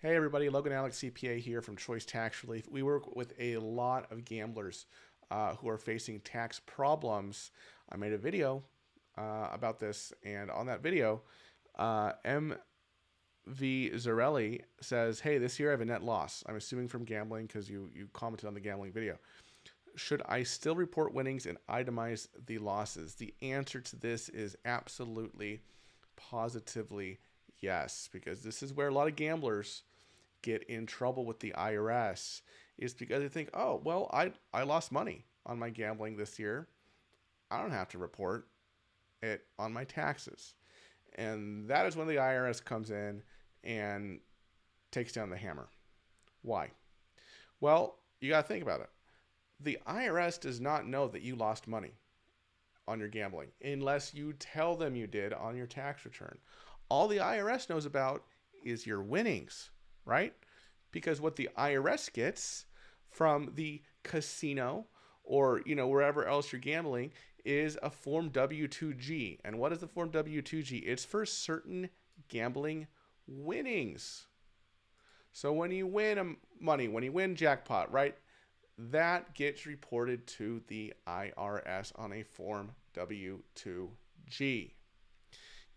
Hey everybody, Logan Alex CPA here from Choice Tax Relief. We work with a lot of gamblers who are facing tax problems. I made a video about this, and on that video, MV Zarelli says, "Hey, this year I have a net loss. I'm assuming from gambling because you commented on the gambling video. Should I still report winnings and itemize the losses?" The answer to this is absolutely, positively yes, because this is where a lot of gamblers get in trouble with the IRS, is because they think, oh, well, I lost money on my gambling this year. I don't have to report it on my taxes. And that is when the IRS comes in and takes down the hammer. Why? Well, you got to think about it. The IRS does not know that you lost money on your gambling unless you tell them you did on your tax return. All the IRS knows about is your winnings, right? Because what the IRS gets from the casino or wherever else you're gambling is a form W2G. And what is the form W2G? It's for certain gambling winnings. So when you win money, when you win jackpot, right? That gets reported to the IRS on a form W2G.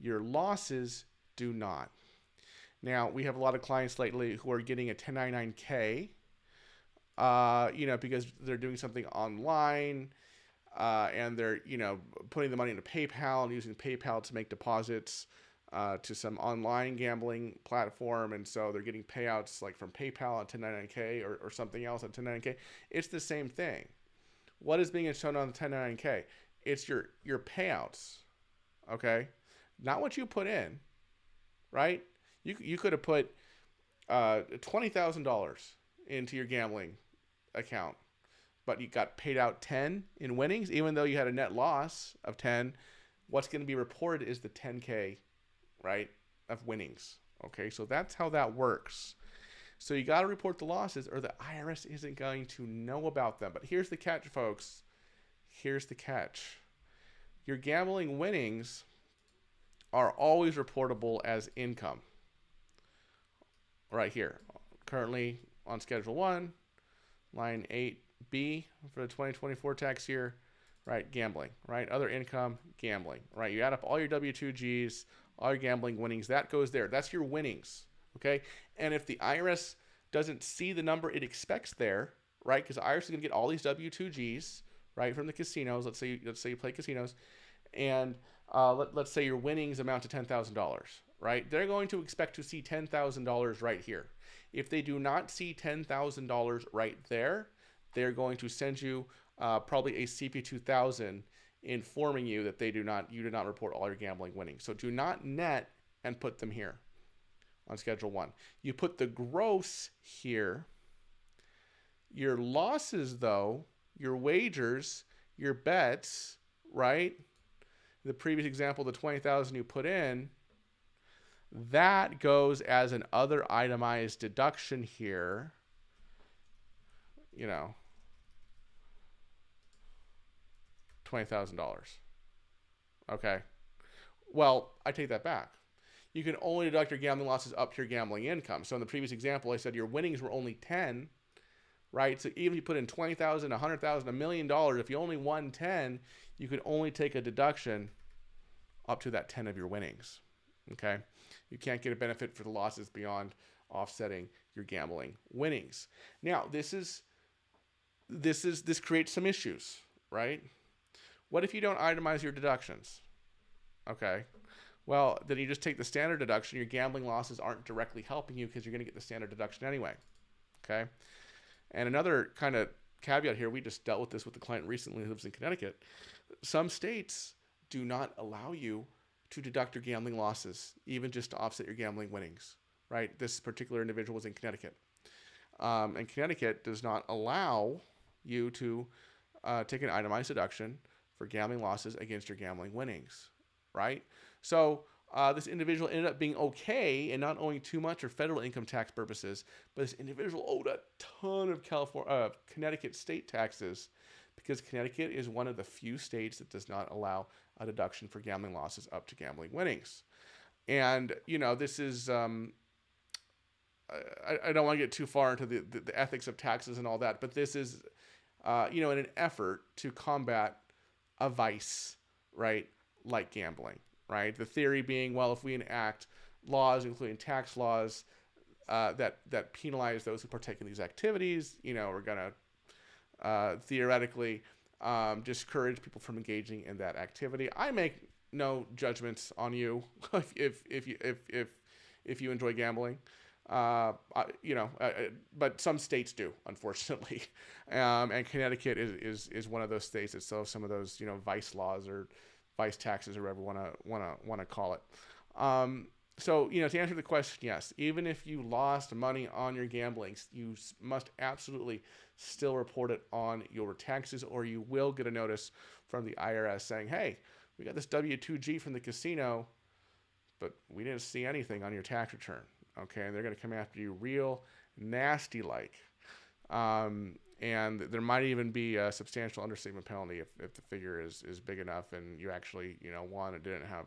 Your losses do not. Now, we have a lot of clients lately who are getting a 1099K, because they're doing something online, and they're, putting the money into PayPal and using PayPal to make deposits to some online gambling platform. And so they're getting payouts like from PayPal on 1099K or something else on 1099K. It's the same thing. What is being shown on the 1099K? It's your payouts, okay? Not what you put in, right? You could have put $20,000 into your gambling account, but you got paid out 10 in winnings, even though you had a net loss of 10. What's going to be reported is the 10K, right, of winnings. Okay, so that's how that works. So you got to report the losses, or the IRS isn't going to know about them. But here's the catch, folks. Here's the catch. Your gambling winnings are always reportable as income. Right here, currently on Schedule 1, line 8B for the 2024 tax year, right? Gambling, right? Other income, gambling, right? You add up all your W2Gs, all your gambling winnings, that goes there. That's your winnings, okay? And if the IRS doesn't see the number it expects there, right? Because the IRS is going to get all these W2Gs, right, from the casinos. Let's say you play casinos, and let's say your winnings amount to $10,000, right? They're going to expect to see $10,000 right here. If they do not see $10,000 right there, they're going to send you probably a CP2000 informing you that you do not report all your gambling winnings. So do not net and put them here on Schedule 1. You put the gross here. Your losses, though, your wagers, your bets, right? The previous example, the 20,000 you put in, that goes as an other itemized deduction here. $20,000. Okay. Well, I take that back. You can only deduct your gambling losses up to your gambling income. So in the previous example, I said your winnings were only 10, right? So even if you put in 20,000, 100,000, $1 million, if you only won 10, you could only take a deduction up to that 10 of your winnings. Okay? You can't get a benefit for the losses beyond offsetting your gambling winnings. Now, this creates some issues, right? What if you don't itemize your deductions? Okay. Well, then you just take the standard deduction. Your gambling losses aren't directly helping you because you're going to get the standard deduction anyway. Okay. And another kind of caveat here, we just dealt with this with a client recently who lives in Connecticut. Some states do not allow you to deduct your gambling losses, even just to offset your gambling winnings, right? This particular individual was in Connecticut. And Connecticut does not allow you to take an itemized deduction for gambling losses against your gambling winnings, right? So this individual ended up being okay and not owing too much for federal income tax purposes, but this individual owed a ton of Connecticut state taxes because Connecticut is one of the few states that does not allow a deduction for gambling losses up to gambling winnings. And, this is I don't want to get too far into the ethics of taxes and all that, but this is, in an effort to combat a vice, right? Like gambling, right? The theory being, well, if we enact laws, including tax laws, that penalize those who partake in these activities, we're gonna theoretically discourage people from engaging in that activity. I make no judgments on you if you enjoy gambling. But some states do, unfortunately, and Connecticut is one of those states that still have some of those vice laws or vice taxes or whatever want to call it. So to answer the question, yes, even if you lost money on your gambling, you must absolutely still report it on your taxes, or you will get a notice from the IRS saying, hey, we got this W-2G from the casino, but we didn't see anything on your tax return. Okay, and they're going to come after you real nasty like. And there might even be a substantial understatement penalty if the figure is big enough and you actually, won and didn't have,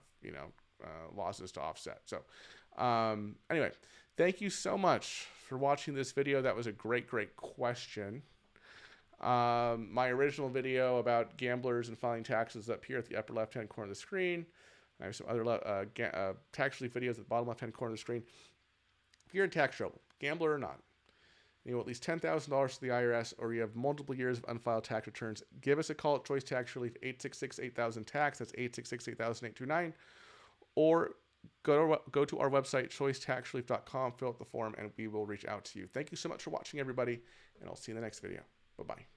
losses to offset. So anyway, thank you so much for watching this video. That was a great question. My original video about gamblers and filing taxes up here at the upper left-hand corner of the screen. I have some other tax relief videos at the bottom left-hand corner of the screen. If you're in tax trouble, gambler or not, you owe at least $10,000 to the IRS, or you have multiple years of unfiled tax returns, give us a call at Choice Tax Relief, 866-8000-TAX. That's 866-8000-829. Or go to our website, choicetaxrelief.com, fill out the form, and we will reach out to you. Thank you so much for watching, everybody, and I'll see you in the next video. Bye-bye.